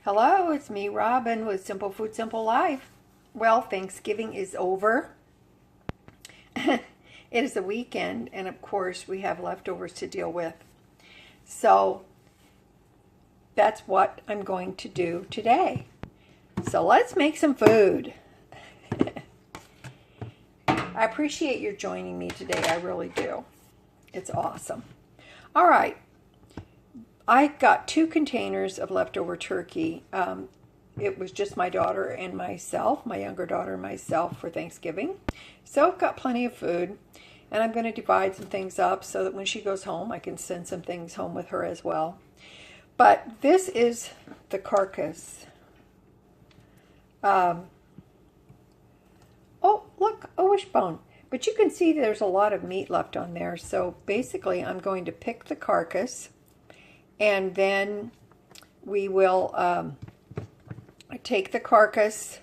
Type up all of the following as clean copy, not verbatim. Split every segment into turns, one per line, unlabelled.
Hello, it's me, Robin, with Simple Food, Simple Life. Well, Thanksgiving is over. It is the weekend, and of course, we have leftovers to deal with. So, that's what I'm going to do today. So, let's make some food. I appreciate your joining me today. I really do. It's awesome. All right. I got 2 containers of leftover turkey. It was just my daughter and myself, my younger daughter and myself for Thanksgiving. So I've got plenty of food, and I'm going to divide some things up so that when she goes home, I can send some things home with her as well. But this is the carcass. Oh, look, a wishbone. But you can see there's a lot of meat left on there. So basically, I'm going to pick the carcass, and then we will take the carcass,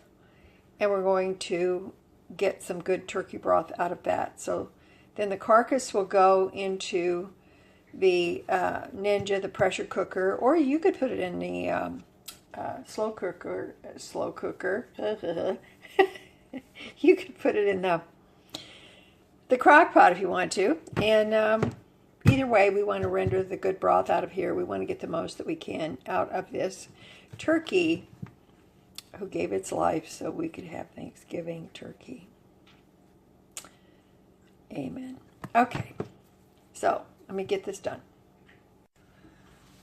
and we're going to get some good turkey broth out of that. So then the carcass will go into the Ninja, the pressure cooker, or you could put it in the slow cooker. You could put it in the crock pot if you want to. And either way, we want to render the good broth out of here. We want to get the most that we can out of this turkey who gave its life so we could have Thanksgiving turkey. Amen. Okay, so let me get this done.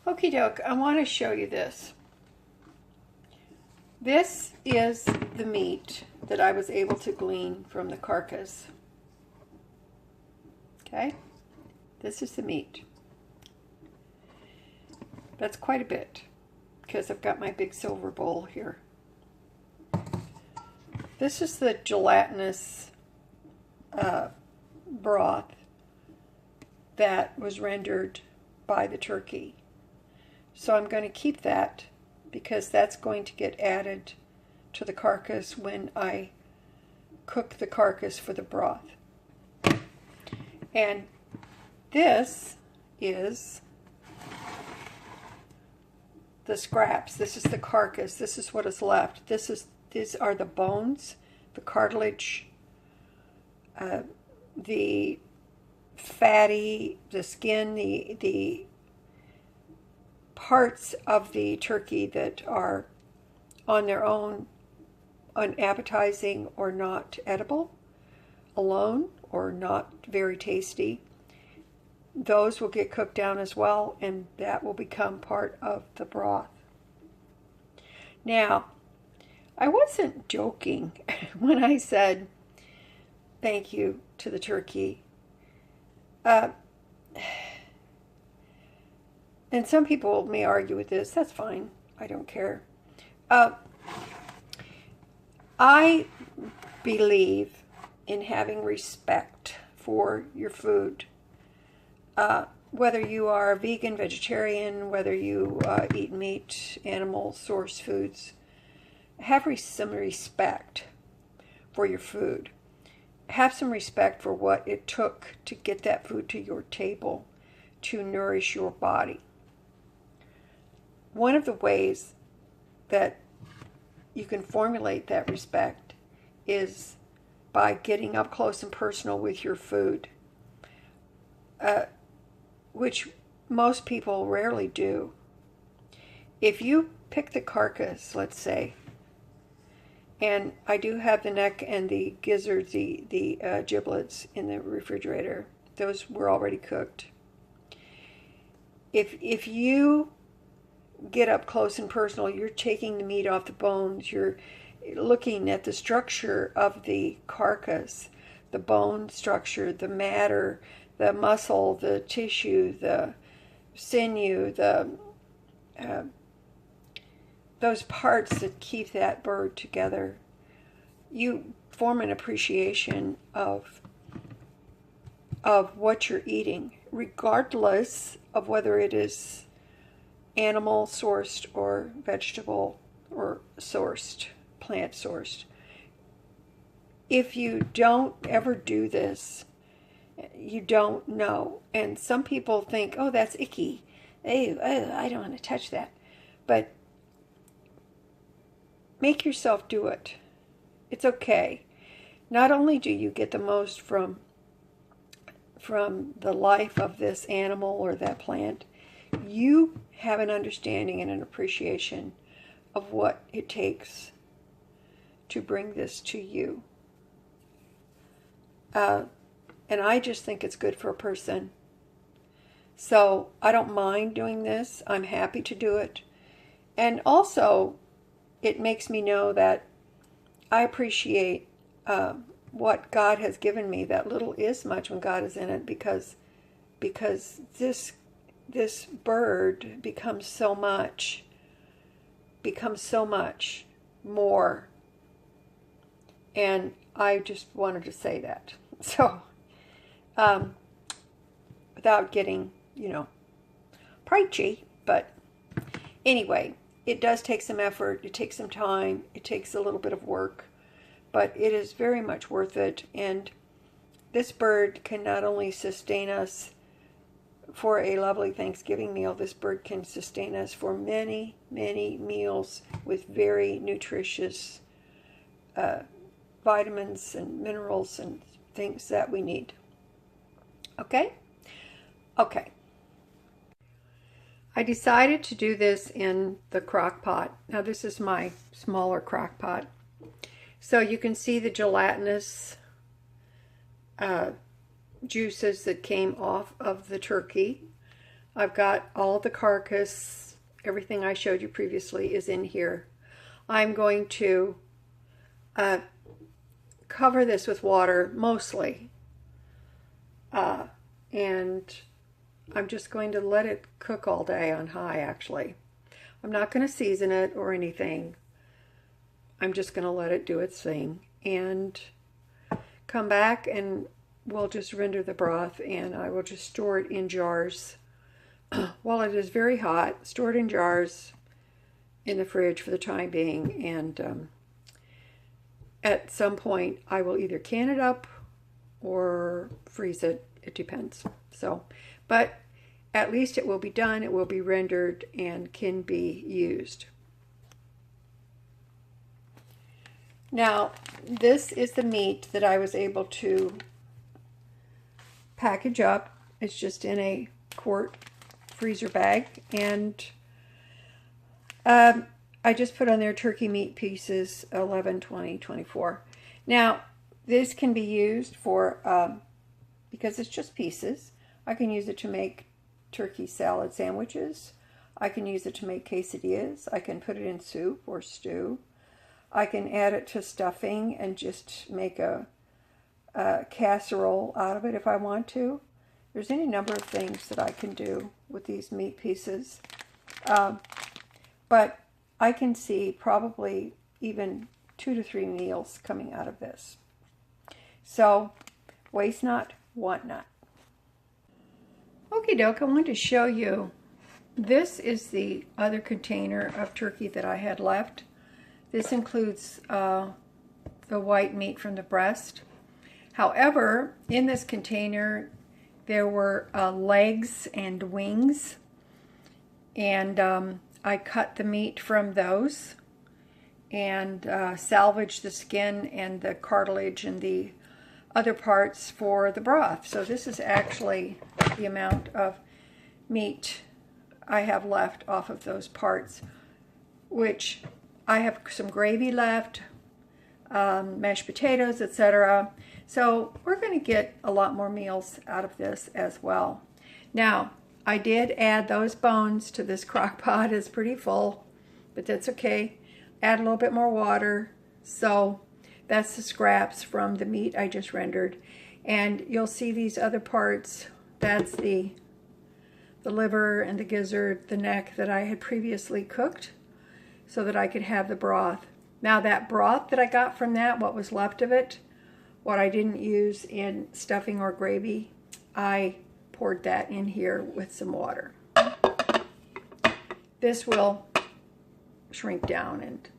Okie doke, I want to show you this. This is the meat that I was able to glean from the carcass. Okay, this is the meat. That's quite a bit because I've got my big silver bowl here. This is the gelatinous broth that was rendered by the turkey. So I'm going to keep that because that's going to get added to the carcass when I cook the carcass for the broth. And this is the scraps. This is the carcass. This is what is left. These are the bones, the cartilage, the fatty, the skin, the parts of the turkey that are on their own unappetizing or not edible alone or not very tasty. Those will get cooked down as well, and that will become part of the broth. Now, I wasn't joking when I said thank you to the turkey. And some people may argue with this. That's fine. I don't care. I believe in having respect for your food. Whether you are vegan, vegetarian, whether you eat meat, animal source foods, have some respect for your food. Have some respect for what it took to get that food to your table to nourish your body. One of the ways that you can formulate that respect is by getting up close and personal with your food, which most people rarely do. If you pick the carcass, let's say, and I do have the neck and the gizzards, the giblets in the refrigerator. Those were already cooked. If you get up close and personal, you're taking the meat off the bones, you're looking at the structure of the carcass, the bone structure, the matter, the muscle, the tissue, the sinew, those parts that keep that bird together. You form an appreciation of what you're eating, regardless of whether it is animal sourced or vegetable or sourced, plant sourced. If you don't ever do this, you don't know. And some people think, oh, that's icky. Hey, I don't want to touch that. But make yourself do it. It's okay. Not only do you get the most from the life of this animal or that plant, you have an understanding and an appreciation of what it takes to bring this to you. And I just think it's good for a person. So I don't mind doing this. I'm happy to do it. And also, it makes me know that I appreciate what God has given me. That little is much when God is in it, because this bird becomes so much more. And I just wanted to say that. So, without getting, preachy, but anyway, it does take some effort, it takes some time, it takes a little bit of work, but it is very much worth it. And this bird can not only sustain us for a lovely Thanksgiving meal, this bird can sustain us for many, many meals with very nutritious vitamins and minerals and things that we need. Okay? Okay. I decided to do this in the crock pot. Now this is my smaller crock pot. So you can see the gelatinous juices that came off of the turkey. I've got all the carcass, everything I showed you previously is in here. I'm going to cover this with water mostly, and I'm just going to let it cook all day on high. Actually, I'm not going to season it or anything. I'm just going to let it do its thing and come back, and we'll just render the broth, and I will just store it in jars while it is very hot. Store it in jars in the fridge for the time being, and at some point I will either can it up or freeze it. It depends. So, but at least it will be done, it will be rendered, and can be used. Now, this is the meat that I was able to package up. It's just in a quart freezer bag, and I just put on there turkey meat pieces 11, 20, 24. Now, this can be used for, because it's just pieces, I can use it to make turkey salad sandwiches. I can use it to make quesadillas. I can put it in soup or stew. I can add it to stuffing and just make a casserole out of it if I want to. There's any number of things that I can do with these meat pieces. But I can see probably even 2 to 3 meals coming out of this. So, waste not, want not. Okie doke, I wanted to show you, this is the other container of turkey that I had left. This includes the white meat from the breast. However, in this container, there were legs and wings, and I cut the meat from those and salvaged the skin and the cartilage and the other parts for the broth. So this is actually the amount of meat I have left off of those parts, which I have some gravy left, mashed potatoes, etc. So we're going to get a lot more meals out of this as well. Now, I did add those bones to this crock pot. It's pretty full, but that's okay. Add a little bit more water. So that's the scraps from the meat I just rendered. And you'll see these other parts. That's the liver and the gizzard, the neck that I had previously cooked so that I could have the broth. Now that broth that I got from that, what was left of it, what I didn't use in stuffing or gravy, I poured that in here with some water. This will shrink down, and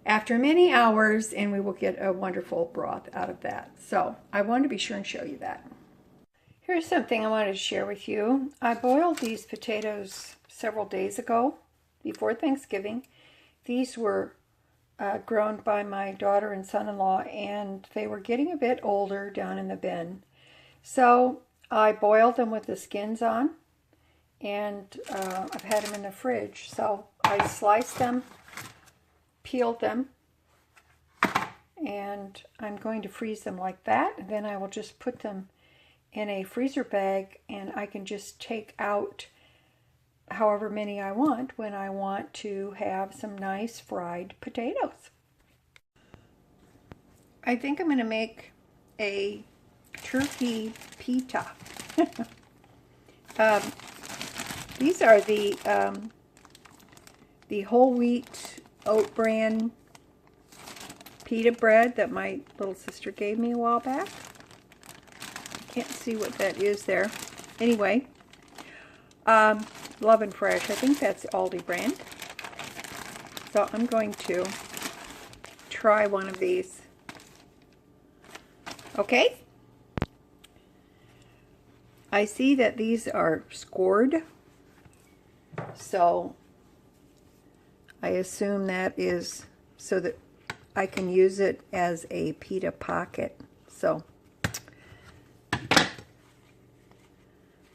after many hours, and we will get a wonderful broth out of that. So I wanted to be sure and show you that. Here's something I wanted to share with you. I boiled these potatoes several days ago before Thanksgiving. These were grown by my daughter and son-in-law, and they were getting a bit older down in the bin. So I boiled them with the skins on, and I've had them in the fridge. So I sliced them, peeled them, and I'm going to freeze them like that. And then I will just put them in a freezer bag, and I can just take out however many I want when I want to have some nice fried potatoes. I think I'm going to make a turkey pita. These are the whole wheat oat bran pita bread that my little sister gave me a while back. I can't see what that is there. Anyway, Love and Fresh. I think that's Aldi brand. So I'm going to try one of these. Okay. I see that these are scored. So I assume that is so that I can use it as a pita pocket. So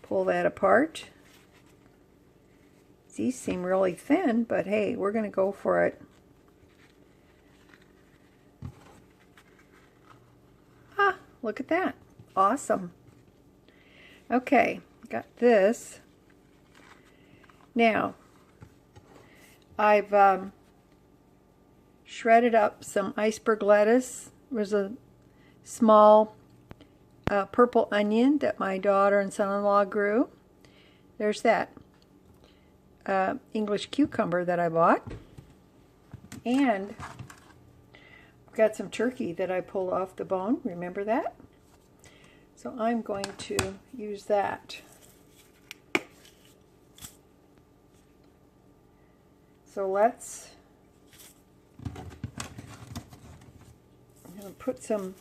pull that apart. These seem really thin, but hey, we're going to go for it. Ah, look at that. Awesome. Okay, got this. Now, I've shredded up some iceberg lettuce. There's a small purple onion that my daughter and son-in-law grew. There's that. English cucumber that I bought. And I've got some turkey that I pulled off the bone. Remember that? So I'm going to use that. So let's, I'm going to put some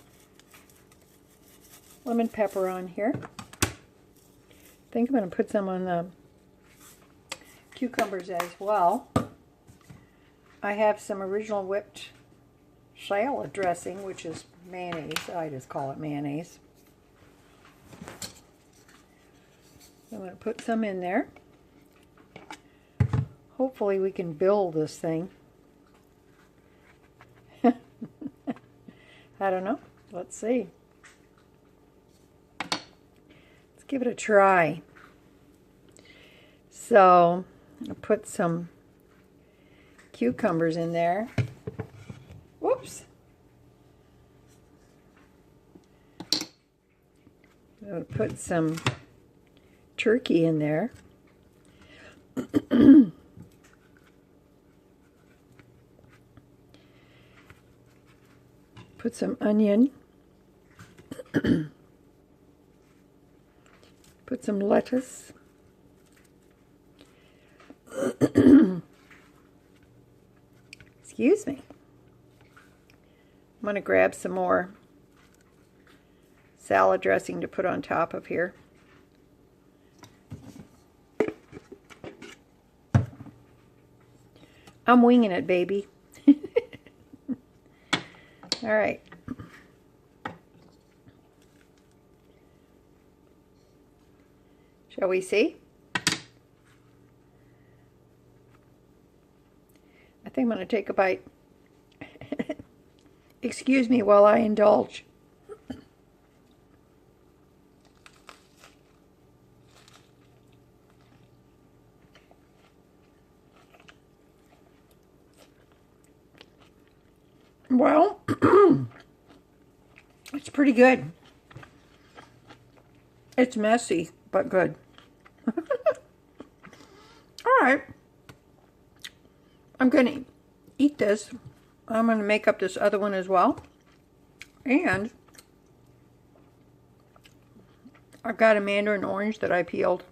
lemon pepper on here. I think I'm going to put some on the cucumbers as well. I have some original whipped shallot dressing, which is mayonnaise. I just call it mayonnaise. I'm going to put some in there. Hopefully we can build this thing. I don't know. Let's see. Let's give it a try. So I'll put some cucumbers in there. Whoops. I'll put some turkey in there. Put some onion. Put some lettuce. Excuse me. I'm going to grab some more salad dressing to put on top of here. I'm winging it, baby. All right. Shall we see? I think I'm going to take a bite. Excuse me while I indulge. Well, it's pretty good. It's messy, but good. All right. I'm going to eat this. I'm going to make up this other one as well. And I've got a mandarin orange that I peeled.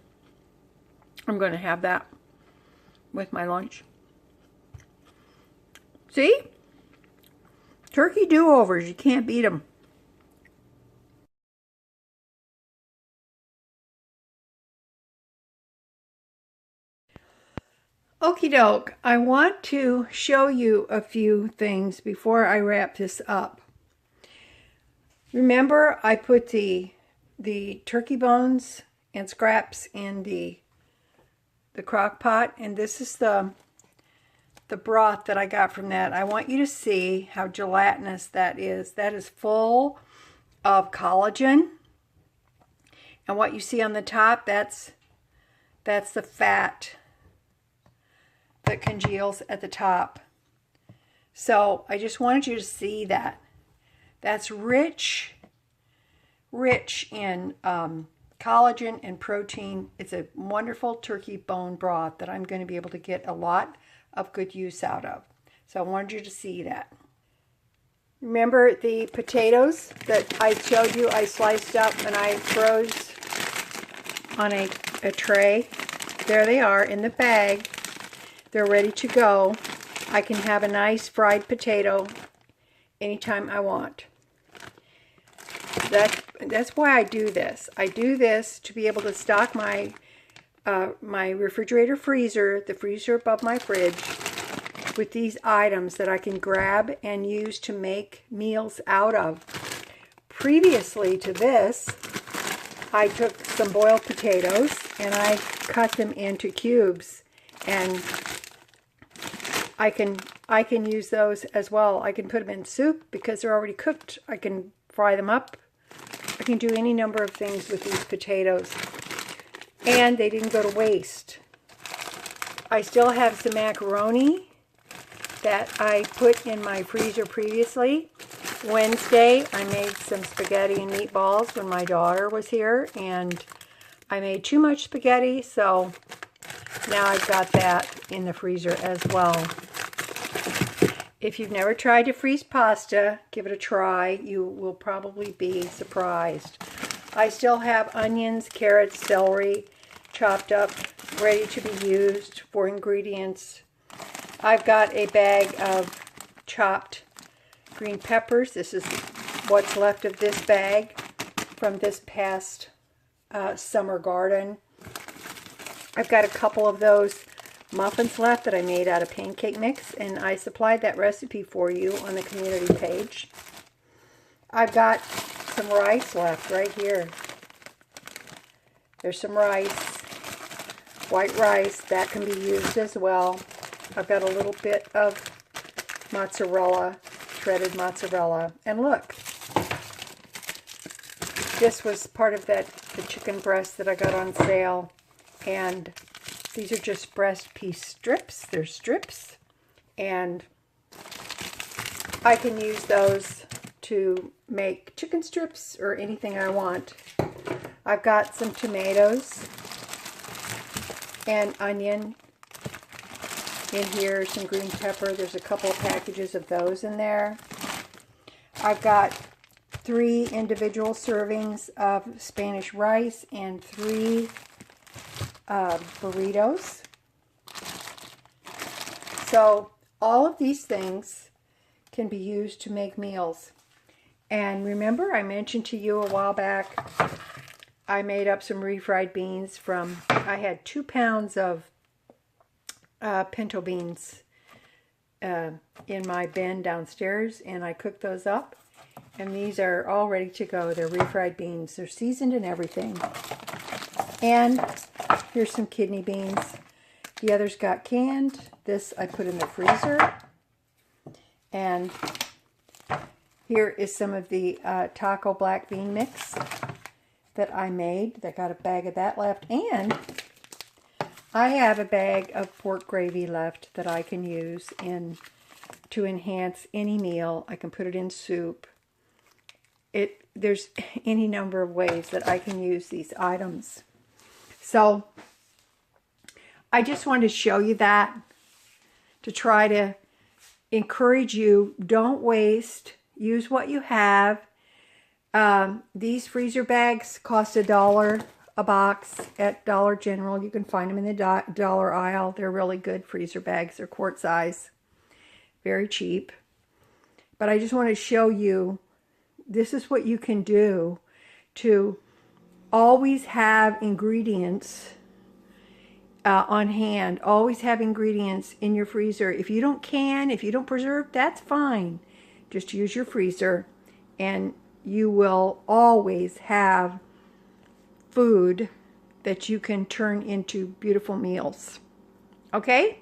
I'm going to have that with my lunch. See? Turkey do-overs. You can't beat them. Okie doke, I want to show you a few things before I wrap this up. Remember, I put the turkey bones and scraps in the crock pot, and this is the broth that I got from that. I want you to see how gelatinous that is. That is full of collagen, and what you see on the top, that's the fat that congeals at the top. So I just wanted you to see that. That's rich in collagen and protein. It's a wonderful turkey bone broth that I'm going to be able to get a lot of good use out of. So I wanted you to see that. Remember the potatoes that I showed you I sliced up and I froze on a tray? There they are in the bag. They're ready to go. I can have a nice fried potato anytime I want. That's why I do this. I do this to be able to stock my my refrigerator freezer, the freezer above my fridge, with these items that I can grab and use to make meals out of. Previously to this, I took some boiled potatoes and I cut them into cubes, and I can use those as well. I can put them in soup because they're already cooked. I can fry them up. I can do any number of things with these potatoes. And they didn't go to waste. I still have some macaroni that I put in my freezer previously. Wednesday, I made some spaghetti and meatballs when my daughter was here, and I made too much spaghetti, so now I've got that in the freezer as well. If you've never tried to freeze pasta, give it a try. You will probably be surprised. I still have onions, carrots, celery chopped up, ready to be used for ingredients. I've got a bag of chopped green peppers. This is what's left of this bag from this past summer garden. I've got a couple of those muffins left that I made out of pancake mix, and I supplied that recipe for you on the community page. I've got some rice left right here. There's some rice, white rice, that can be used as well. I've got a little bit of mozzarella, shredded mozzarella, and look, this was part of the chicken breast that I got on sale, and these are just breast piece strips. They're strips, and I can use those to make chicken strips or anything I want. I've got some tomatoes and onion in here, some green pepper. There's a couple of packages of those in there. I've got 3 individual servings of Spanish rice and 3 burritos. So all of these things can be used to make meals. And remember, I mentioned to you a while back, I made up some refried beans from, I had 2 pounds of pinto beans in my bin downstairs, and I cooked those up. And these are all ready to go. They're refried beans. They're seasoned and everything. And here's some kidney beans. The others got canned. This I put in the freezer. And here is some of the taco black bean mix that I made. I got a bag of that left. And I have a bag of pork gravy left that I can use to enhance any meal. I can put it in soup. There's any number of ways that I can use these items. So I just wanted to show you that, to try to encourage you. Don't waste. Use what you have. These freezer bags cost $1 a box at Dollar General. You can find them in the dollar aisle. They're really good freezer bags. They're quart size. Very cheap. But I just want to show you, this is what you can do to always have ingredients on hand. Always have ingredients in your freezer. If you don't can, if you don't preserve, that's fine. Just use your freezer and you will always have food that you can turn into beautiful meals. Okay?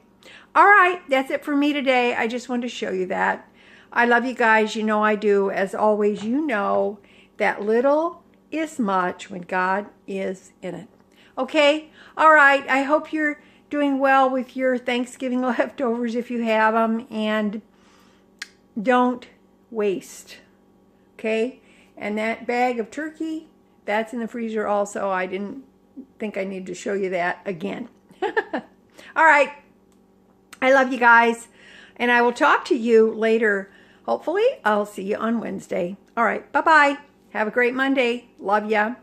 All right, that's it for me today. I just wanted to show you that. I love you guys. You know I do. As always, you know that little is much when God is in it. Okay? All right. I hope you're doing well with your Thanksgiving leftovers if you have them. And don't waste. Okay? And that bag of turkey, that's in the freezer also. I didn't think I needed to show you that again. All right. I love you guys. And I will talk to you later. Hopefully, I'll see you on Wednesday. All right. Bye-bye. Have a great Monday. Love ya.